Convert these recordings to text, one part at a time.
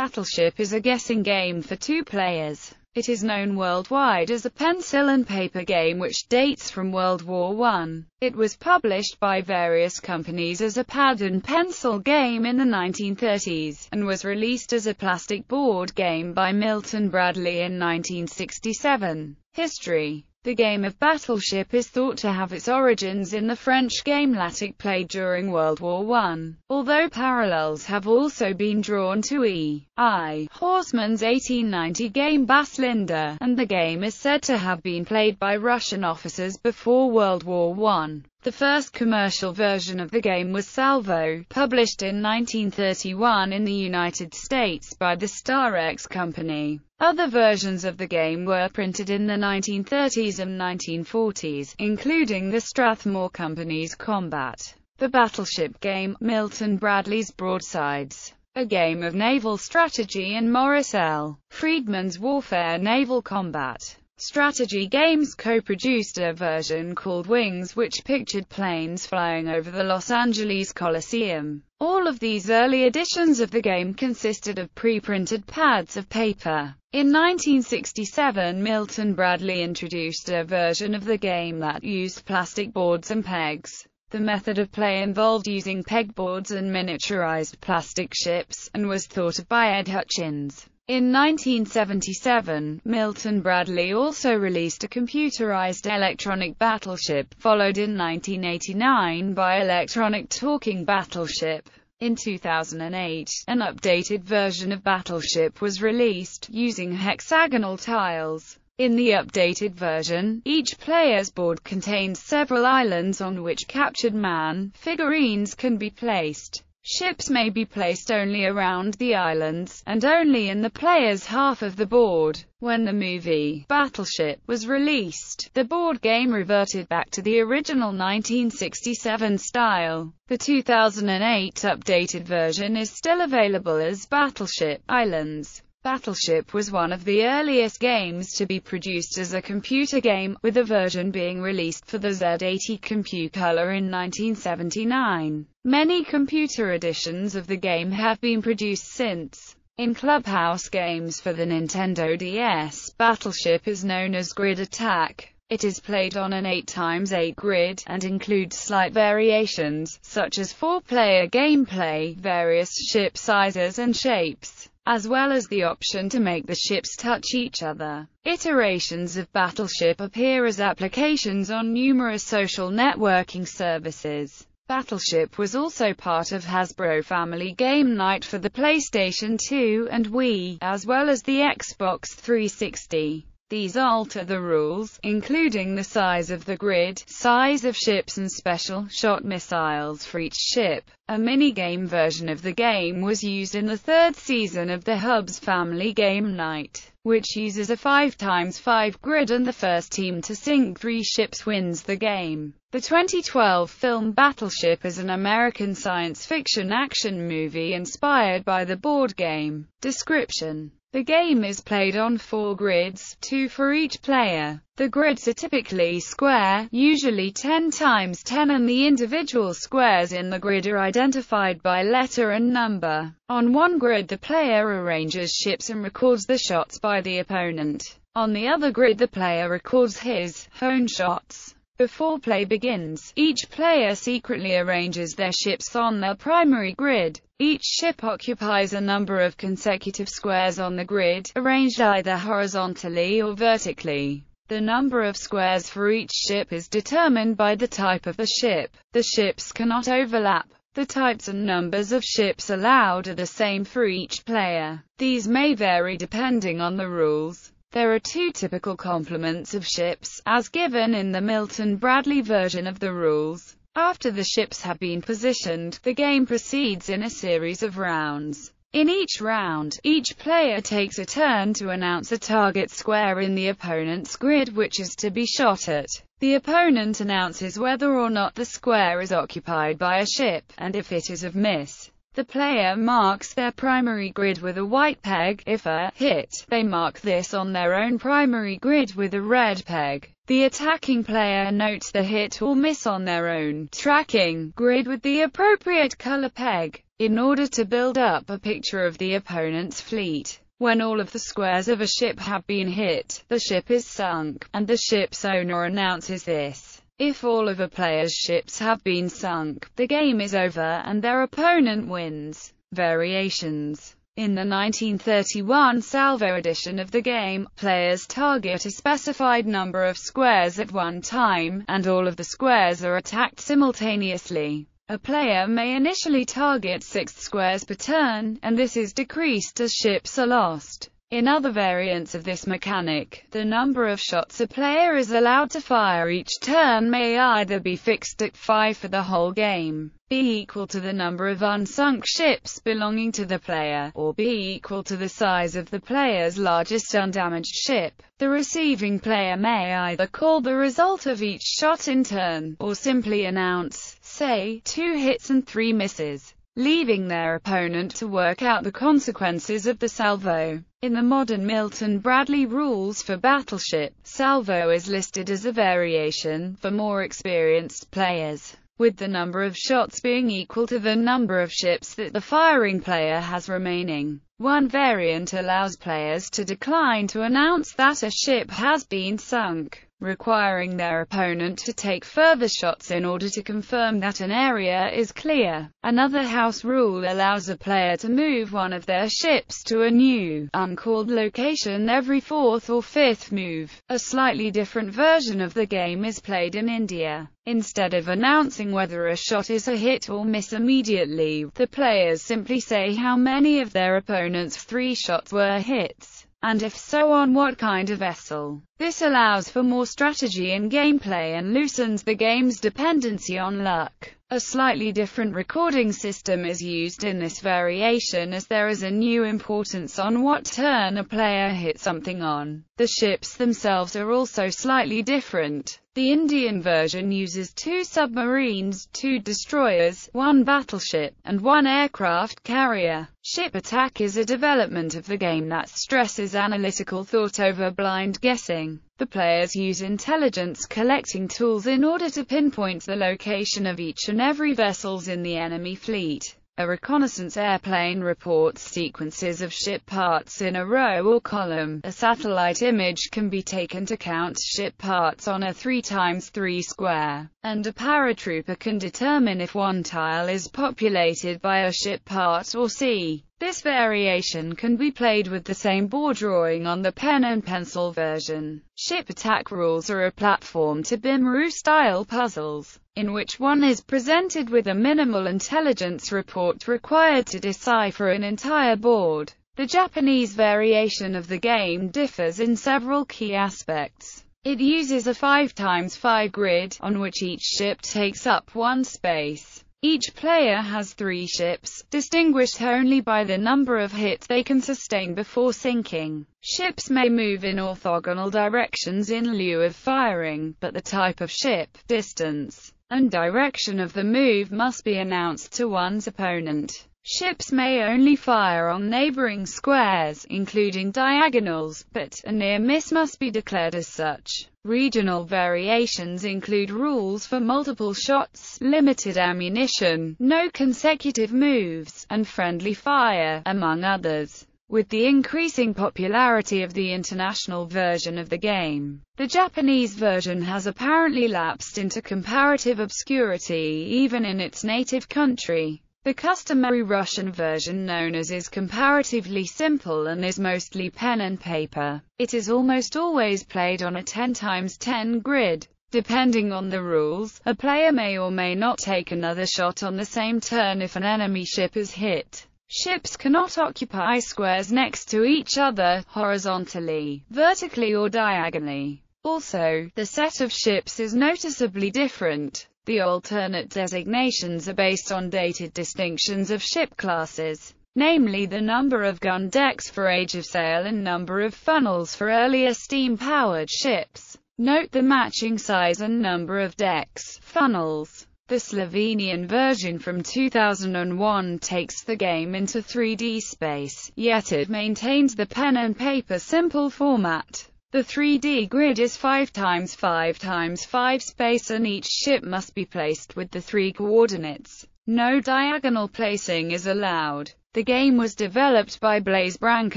Battleship is a guessing game for 2 players. It is known worldwide as a pencil and paper game which dates from World War I. It was published by various companies as a pad and pencil game in the 1930s, and was released as a plastic board game by Milton Bradley in 1967. History. The game of Battleship is thought to have its origins in the French game L'Attic played during World War I, although parallels have also been drawn to E.I. Horseman's 1890 game Baslinde, and the game is said to have been played by Russian officers before World War I. The first commercial version of the game was Salvo, published in 1931 in the United States by the Starex Company. Other versions of the game were printed in the 1930s and 1940s, including the Strathmore Company's Combat. The Battleship game, Milton Bradley's Broadsides, a game of naval strategy, and Morris L. Friedman's Warfare Naval Combat strategy games co-produced a version called Wings which pictured planes flying over the Los Angeles Coliseum. All of these early editions of the game consisted of pre-printed pads of paper. In 1967, Milton Bradley introduced a version of the game that used plastic boards and pegs. The method of play involved using pegboards and miniaturized plastic ships, and was thought of by Ed Hutchins. In 1977, Milton Bradley also released a computerized electronic battleship, followed in 1989 by Electronic Talking Battleship. In 2008, an updated version of Battleship was released, using hexagonal tiles. In the updated version, each player's board contains several islands on which captured man figurines can be placed. Ships may be placed only around the islands, and only in the player's half of the board. When the movie Battleship was released, the board game reverted back to the original 1967 style. The 2008 updated version is still available as Battleship Islands. Battleship was one of the earliest games to be produced as a computer game, with a version being released for the Z80 Compucolor in 1979. Many computer editions of the game have been produced since. In Clubhouse games for the Nintendo DS, Battleship is known as Grid Attack. It is played on an 8x8 grid, and includes slight variations, such as 4-player gameplay, various ship sizes and shapes, as well as the option to make the ships touch each other. Iterations of Battleship appear as applications on numerous social networking services. Battleship was also part of Hasbro Family Game Night for the PlayStation 2 and Wii, as well as the Xbox 360. These alter the rules, including the size of the grid, size of ships and special shot missiles for each ship. A minigame version of the game was used in the 3rd season of the Hub's Family Game Night, which uses a 5x5 grid, and the first team to sink 3 ships wins the game. The 2012 film Battleship is an American science fiction action movie inspired by the board game. Description: the game is played on 4 grids, 2 for each player. The grids are typically square, usually 10x10, and the individual squares in the grid are identified by letter and number. On one grid, the player arranges ships and records the shots by the opponent. On the other grid, the player records his/her own shots. Before play begins, each player secretly arranges their ships on their primary grid. Each ship occupies a number of consecutive squares on the grid, arranged either horizontally or vertically. The number of squares for each ship is determined by the type of the ship. The ships cannot overlap. The types and numbers of ships allowed are the same for each player. These may vary depending on the rules. There are 2 typical complements of ships, as given in the Milton Bradley version of the rules. After the ships have been positioned, the game proceeds in a series of rounds. In each round, each player takes a turn to announce a target square in the opponent's grid which is to be shot at. The opponent announces whether or not the square is occupied by a ship, and if it is of miss, the player marks their primary grid with a white peg. If a hit, they mark this on their own primary grid with a red peg. The attacking player notes the hit or miss on their own tracking grid with the appropriate color peg, in order to build up a picture of the opponent's fleet. When all of the squares of a ship have been hit, the ship is sunk, and the ship's owner announces this. If all of a player's ships have been sunk, the game is over and their opponent wins. Variations. In the 1931 Salvo edition of the game, players target a specified number of squares at one time, and all of the squares are attacked simultaneously. A player may initially target 6 squares per turn, and this is decreased as ships are lost. In other variants of this mechanic, the number of shots a player is allowed to fire each turn may either be fixed at 5 for the whole game, be equal to the number of unsunk ships belonging to the player, or be equal to the size of the player's largest undamaged ship. The receiving player may either call the result of each shot in turn, or simply announce, say, 2 hits and 3 misses, leaving their opponent to work out the consequences of the salvo. In the modern Milton-Bradley rules for Battleship, salvo is listed as a variation for more experienced players, with the number of shots being equal to the number of ships that the firing player has remaining. One variant allows players to decline to announce that a ship has been sunk, requiring their opponent to take further shots in order to confirm that an area is clear. Another house rule allows a player to move one of their ships to a new, uncalled location every 4th or 5th move. A slightly different version of the game is played in India. Instead of announcing whether a shot is a hit or miss immediately, the players simply say how many of their opponent's 3 shots were hits, and if so, on what kind of vessel. This allows for more strategy in gameplay and loosens the game's dependency on luck. A slightly different recording system is used in this variation, as there is a new importance on what turn a player hits something on. The ships themselves are also slightly different. The Indian version uses 2 submarines, 2 destroyers, 1 battleship, and 1 aircraft carrier. Ship attack is a development of the game that stresses analytical thought over blind guessing. The players use intelligence collecting tools in order to pinpoint the location of each and every vessels in the enemy fleet. A reconnaissance airplane reports sequences of ship parts in a row or column. A satellite image can be taken to count ship parts on a 3x3 square, and a paratrooper can determine if one tile is populated by a ship part or sea. This variation can be played with the same board drawing on the pen and pencil version. Ship attack rules are a platform to Bimru-style puzzles, in which one is presented with a minimal intelligence report required to decipher an entire board. The Japanese variation of the game differs in several key aspects. It uses a 5x5 grid, on which each ship takes up 1 space. Each player has 3 ships, distinguished only by the number of hits they can sustain before sinking. Ships may move in orthogonal directions in lieu of firing, but the type of ship, distance, and direction of the move must be announced to one's opponent. Ships may only fire on neighboring squares, including diagonals, but a near miss must be declared as such. Regional variations include rules for multiple shots, limited ammunition, no consecutive moves, and friendly fire, among others. With the increasing popularity of the international version of the game, the Japanese version has apparently lapsed into comparative obscurity even in its native country. The customary Russian version, known as, is comparatively simple and is mostly pen and paper. It is almost always played on a 10x10 grid. Depending on the rules, a player may or may not take another shot on the same turn if an enemy ship is hit. Ships cannot occupy squares next to each other, horizontally, vertically or diagonally. Also, the set of ships is noticeably different. The alternate designations are based on dated distinctions of ship classes, namely the number of gun decks for Age of Sail and number of funnels for earlier steam-powered ships. Note the matching size and number of decks, funnels. The Slovenian version from 2001 takes the game into 3D space, yet it maintains the pen and paper simple format. The 3D grid is 5x5x5 space and each ship must be placed with the 3 coordinates. No diagonal placing is allowed. The game was developed by Blaze Brank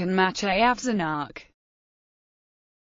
and Maciej Awzanak.